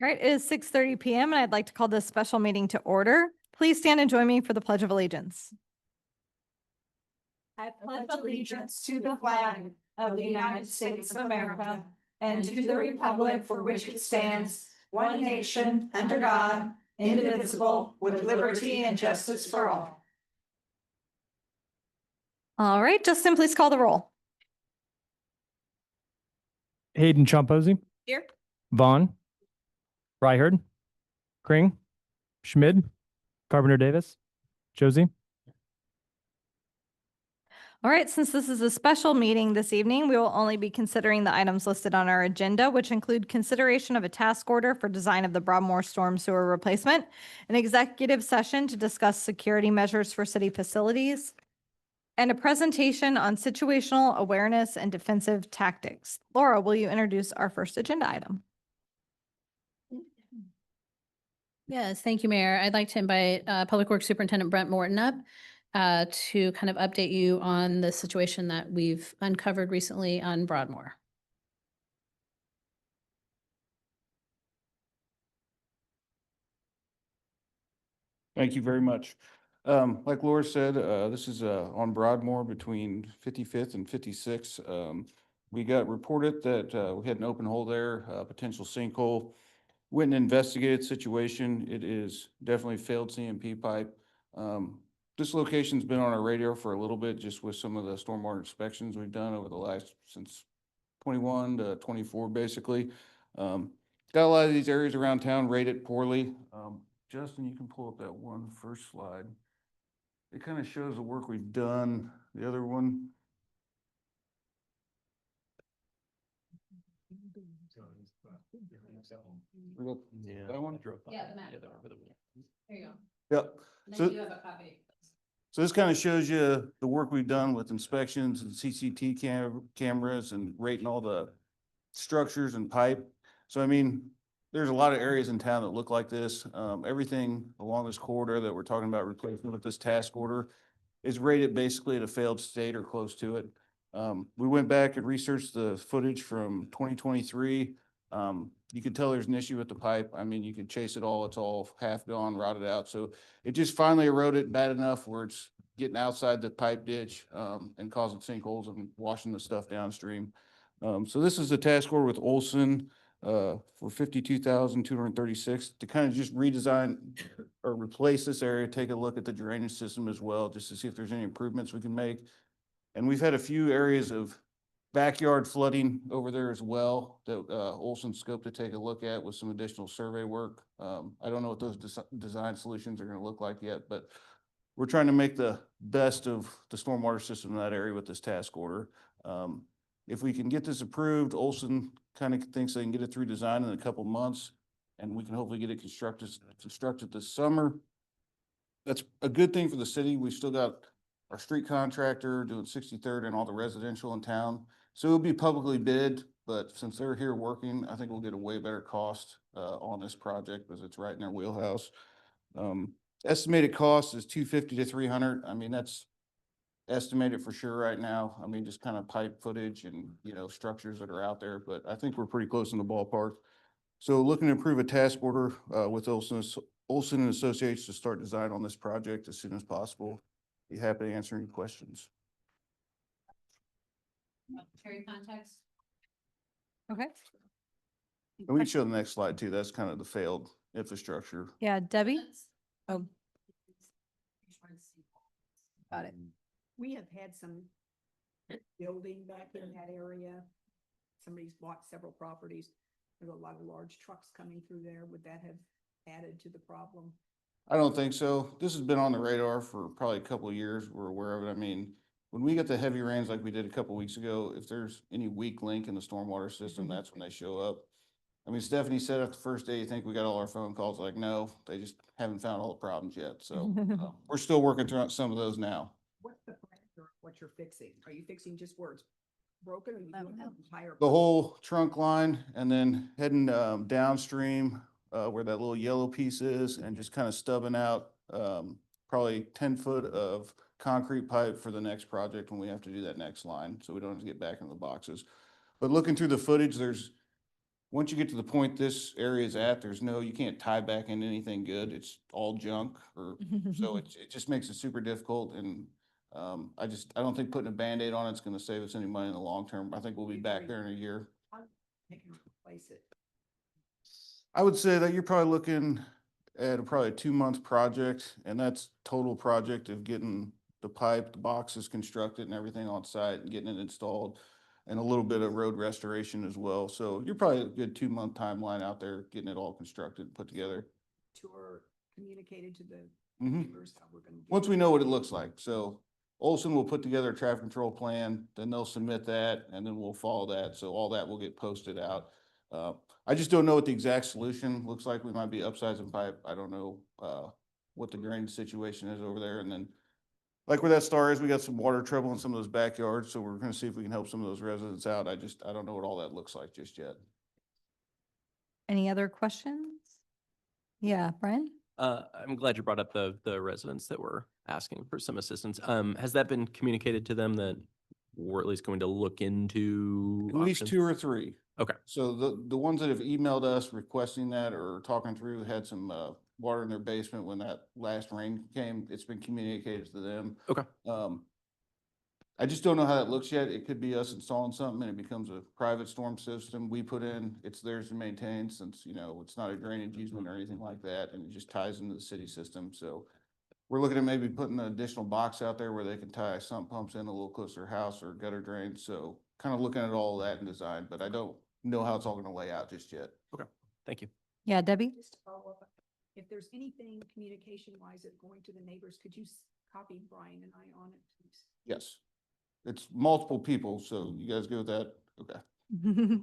All right, it is 6:30 PM and I'd like to call this special meeting to order. Please stand and join me for the Pledge of Allegiance. I pledge allegiance to the flag of the United States of America and to the republic for which it stands, one nation, under God, indivisible, with liberty and justice for all. All right, Justin, please call the roll. Hayden Chomposi. Here. Vaughn. Ryherd. Kring. Schmid. Carpenter Davis. Josie. All right, since this is a special meeting this evening, we will only be considering the items listed on our agenda, which include consideration of a task order for design of the Broadmoor storm sewer replacement, an executive session to discuss security measures for city facilities, and a presentation on situational awareness and defensive tactics. Laura, will you introduce our first agenda item? Yes, thank you, Mayor. I'd like to invite Public Works Superintendent Brent Morton up to kind of update you on the situation that we've uncovered recently on Broadmoor. Thank you very much. Like Laura said, this is on Broadmoor between 55th and 56th. We got reported that we had an open hole there, a potential sinkhole. Went and investigated the situation. It is definitely failed CMP pipe. This location's been on our radar for a little bit, just with some of the stormwater inspections we've done over the last, since 21 to 24, basically. Got a lot of these areas around town rated poorly. Justin, you can pull up that one first slide. It kind of shows the work we've done. The other one. That one? Yeah, the map. There you go. Yep. And So- then you have a copy. So this kind of shows you the work we've done with inspections and CCT cameras and rating all the structures and pipe. So I mean, there's a lot of areas in town that look like this. Everything along this corridor that we're talking about replacing with this task order is rated basically at a failed state or close to it. We went back and researched the footage from 2023. You can tell there's an issue with the pipe. I mean, you can chase it all. It's all half gone, rotted out. So it just finally eroded bad enough where it's getting outside the pipe ditch, and causing sinkholes and washing the stuff downstream. So this is a task order with Olson, for $52,236 to kind of just redesign or replace this area, take a look at the drainage system as well, just to see if there's any improvements we can make. And we've had a few areas of backyard flooding over there as well that Olson scoped to take a look at with some additional survey work. I don't know what those design solutions are going to look like yet, but we're trying to make the best of the stormwater system in that area with this task order. If we can get this approved, Olson kind of thinks they can get it through design in a couple months, and we can hopefully get it constructed this summer. That's a good thing for the city. We've still got our street contractor doing 63rd and all the residential in town. So it'll be publicly bid, but since they're here working, I think we'll get a way better cost on this project because it's right in our wheelhouse. Estimated cost is $250 to $300. I mean, that's estimated for sure right now. I mean, just kind of pipe footage and, structures that are out there, but I think we're pretty close in the ballpark. So looking to approve a task order with Olson and Associates to start design on this project as soon as possible. Be happy to answer any questions. Cherry context. Okay. And we can show the next slide too. That's kind of the failed infrastructure. Yeah, Debbie? Oh, got it. We have had some building back in that area. Somebody's bought several properties. There's a lot of large trucks coming through there. Would that have added to the problem? I don't think so. This has been on the radar for probably a couple of years. We're aware of it. I mean, when we get the heavy rains like we did a couple of weeks ago, if there's any weak link in the stormwater system, that's when they show up. I mean, Stephanie said after the first day, you think we got all our phone calls? Like, no, they just haven't found all the problems yet. So we're still working through some of those now. What's the parameter of what you're fixing? Are you fixing just where it's broken or you doing the entire? The whole trunk line and then heading downstream where that little yellow piece is and just kind of stubbing out probably 10 foot of concrete pipe for the next project when we have to do that next line. So we don't have to get back in the boxes. But looking through the footage, there's once you get to the point this area is at, you can't tie back into anything good. It's all junk or, so it just makes it super difficult. And I don't think putting a Band-Aid on it's gonna save us any money in the long term. I think we'll be back there in a year. They can replace it. I would say that you're probably looking at probably a 2-month project, and that's total project of getting the pipe, the boxes constructed and everything on site and getting it installed, and a little bit of road restoration as well. So you're probably a good 2-month timeline out there, getting it all constructed and put together. Tour communicated to the Mhm. neighbors how we're gonna do Once it. we know what it looks like. So Olson will put together a traffic control plan, then they'll submit that, and then we'll follow that. So all that will get posted out. I just don't know what the exact solution looks like. We might be upsizing pipe. I don't know, what the drainage situation is over there. And then like where that star is, we got some water trouble in some of those backyards. So we're gonna see if we can help some of those residents out. I don't know what all that looks like just yet. Any other questions? Yeah, Brian? I'm glad you brought up the residents that were asking for some assistance. Has that been communicated to them that we're at least going to look into? At least options? 2 or 3. Okay. So the ones that have emailed us requesting that or talking through had some water in their basement when that last rain came. It's been communicated to them. Okay. I just don't know how that looks yet. It could be us installing something and it becomes a private storm system we put in. It's theirs to maintain since, it's not a drainage easement or anything like that, and it just ties into the city system. So we're looking at maybe putting an additional box out there where they can tie sump pumps in a little closer to their house or gutter drains. So kind of looking at all of that in design, but I don't know how it's all gonna lay out just yet. Thank you. Yeah, Debbie? Just to follow up, if there's anything communication wise that going to the neighbors, could you copy Brian and I on it, please? Yes. It's multiple people, so you guys go with that? Okay.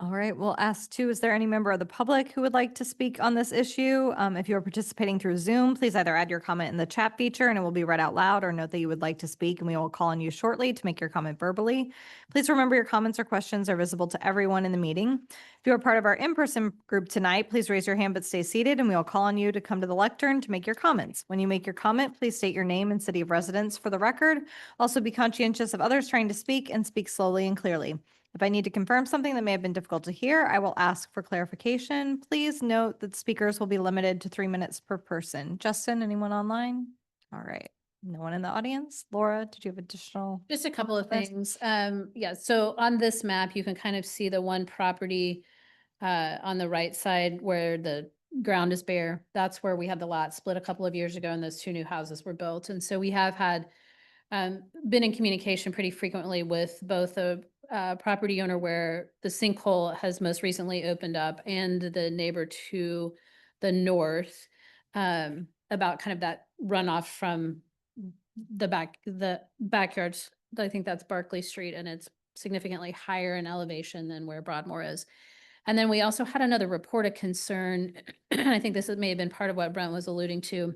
All right, we'll ask too, is there any member of the public who would like to speak on this issue? If you are participating through Zoom, please either add your comment in the chat feature and it will be read out loud, or note that you would like to speak and we will call on you shortly to make your comment verbally. Please remember your comments or questions are visible to everyone in the meeting. If you are part of our in-person group tonight, please raise your hand but stay seated and we will call on you to come to the lectern to make your comments. When you make your comment, please state your name and city of residence for the record. Also be conscientious of others trying to speak and speak slowly and clearly. If I need to confirm something that may have been difficult to hear, I will ask for clarification. Please note that speakers will be limited to 3 minutes per person. Justin, anyone online? All right. No one in the audience? Laura, did you have additional? Just a couple of Yes. things. Yeah, so on this map, you can kind of see the one property on the right side where the ground is bare. That's where we had the lot split a couple of years ago and those 2 new houses were built. And so we have had been in communication pretty frequently with both the property owner where the sinkhole has most recently opened up and the neighbor to the north about kind of that runoff from the backyards. I think that's Barclay Street and it's significantly higher in elevation than where Broadmoor is. And then we also had another report of concern, and I think this may have been part of what Brent was alluding to,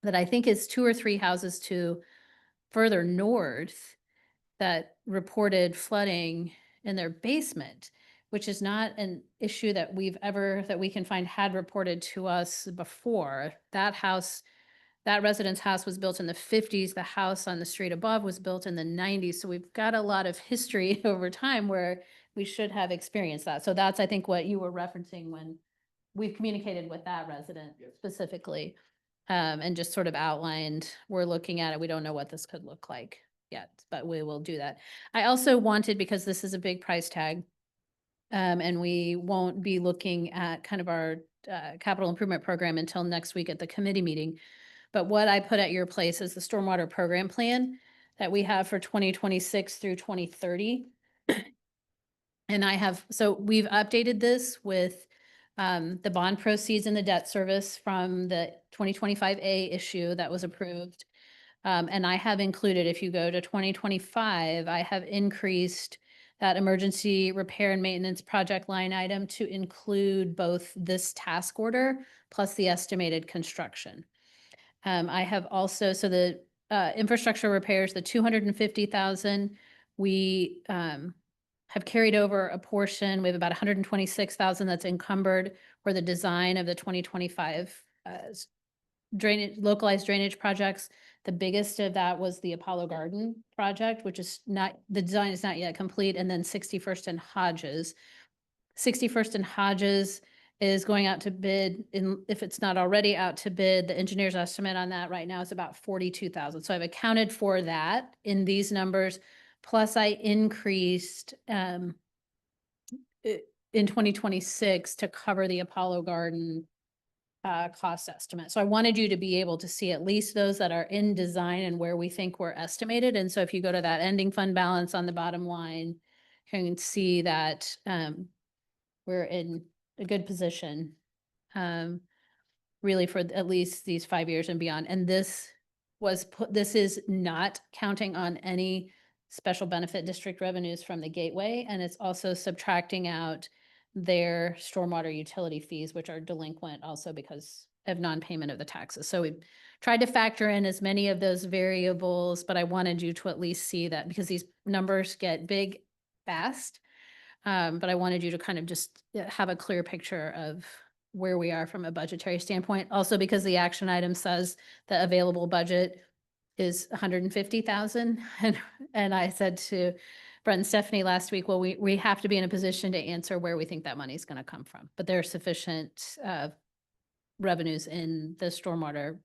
that I think is 2 or 3 houses to further north that reported flooding in their basement, which is not an issue that that we can find had reported to us before. That resident's house was built in the 50s. The house on the street above was built in the 90s. So we've got a lot of history over time where we should have experienced that. So that's, I think, what you were referencing when we've communicated with that resident specifically. And just sort of outlined, we're looking at it. We don't know what this could look like yet, but we will do that. I also wanted, because this is a big price tag, and we won't be looking at kind of our capital improvement program until next week at the committee meeting. But what I put at your place is the stormwater program plan that we have for 2026 through 2030. And so we've updated this with the bond proceeds and the debt service from the 2025A issue that was approved. And I have included, if you go to 2025, I have increased that emergency repair and maintenance project line item to include both this task order plus the estimated construction. I have also, so the infrastructure repairs, the 250,000, we have carried over a portion. We have about 126,000 that's encumbered for the design of the 2025 localized drainage projects. The biggest of that was the Apollo Garden project, which is not, the design is not yet complete, and then 61st and Hodges. 61st and Hodges is going out to bid if it's not already out to bid, the engineer's estimate on that right now is about 42,000. So I've accounted for that in these numbers. Plus I increased, in 2026 to cover the Apollo Garden cost estimate. So I wanted you to be able to see at least those that are in design and where we think we're estimated. And so if you go to that ending fund balance on the bottom line, you can see that we're in a good position really for at least these 5 years and beyond. And this this is not counting on any special benefit district revenues from the gateway. And it's also subtracting out their stormwater utility fees, which are delinquent also because of non-payment of the taxes. So we tried to factor in as many of those variables, but I wanted you to at least see that because these numbers get big fast. But I wanted you to kind of just have a clear picture of where we are from a budgetary standpoint. Also because the action item says the available budget is 150,000. And I said to Brent and Stephanie last week, well, we have to be in a position to answer where we think that money is going to come from. But there are sufficient revenues in the stormwater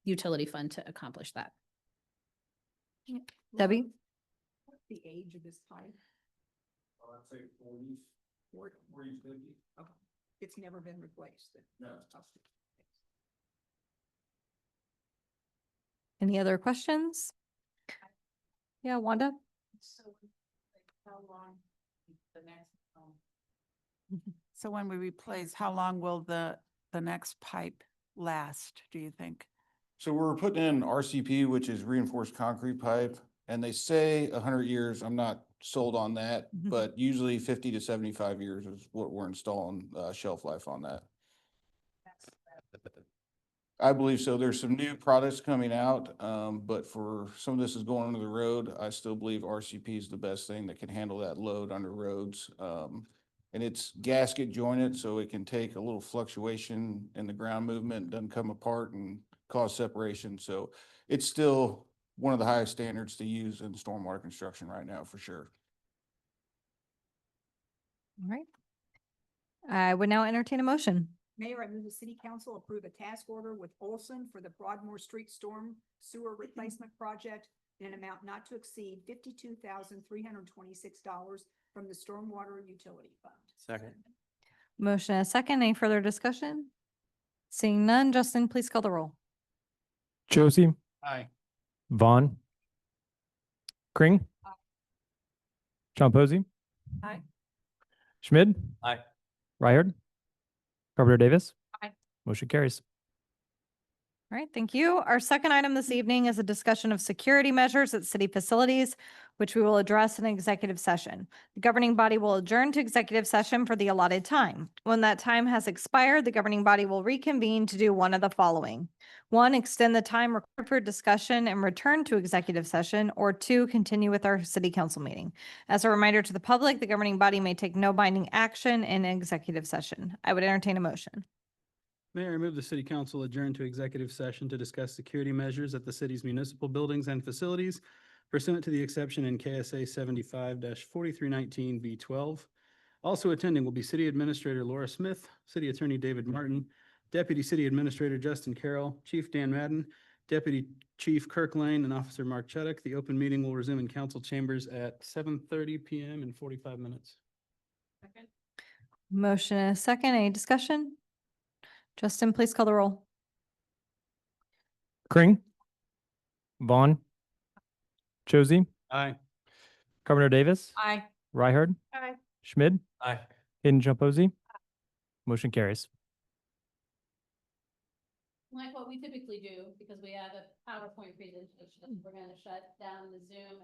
utility fund to accomplish that. Debbie? What's the age of this pipe? I'd say 40s, 40. 50. Okay. It's never been replaced then? No. Okay. Any other questions? Yeah, Wanda? So how long the next? So when we replace, how long will the next pipe last, do you think? So we're putting in RCP, which is reinforced concrete pipe, and they say 100 years. I'm not sold on that, but usually 50 to 75 years is what we're installing shelf life on that. I believe so. There's some new products coming out, but for some of this is going under the road. I still believe RCP is the best thing that can handle that load under roads. And it's gasket jointed, so it can take a little fluctuation in the ground movement, doesn't come apart and cause separation. So it's still one of the highest standards to use in stormwater construction right now, for sure. All right. I would now entertain a motion. Mayor, I move the city council approve a task order with Olson for the Broadmoor Street Storm Sewer Replacement Project in an amount not to exceed $52,326 from the Stormwater Utility Fund. Second. Motion and a second. Any further discussion? Seeing none, Justin, please call the roll. Josie, Aye. Vaughn, Kring, John Posey. Aye. Schmid. Aye. Ryhard, Carpenter Davis. Aye. Motion carries. All right, thank you. Our second item this evening is a discussion of security measures at city facilities, which we will address in executive session. The governing body will adjourn to executive session for the allotted time. When that time has expired, the governing body will reconvene to do one of the following. 1, extend the time required for discussion and return to executive session, or 2, continue with our city council meeting. As a reminder to the public, the governing body may take no binding action in executive session. I would entertain a motion. Mayor, I move the city council adjourn to executive session to discuss security measures at the city's municipal buildings and facilities pursuant to the exception in KSA 75-4319 B12. Also attending will be City Administrator Laura Smith, City Attorney David Martin, Deputy City Administrator Justin Carroll, Chief Dan Madden, Deputy Chief Kirk Lane, and Officer Mark Chuddick. The open meeting will resume in council chambers at 7:30 PM in 45 minutes. Motion and a second. Any discussion? Justin, please call the roll. Kring, Vaughn, Josie, Aye. Carpenter Davis. Aye. Ryhard. Aye. Schmid. Aye. Hayden, John Posey. Motion carries. Like what we typically do, because we have a PowerPoint presentation, we're going to shut down the Zoom.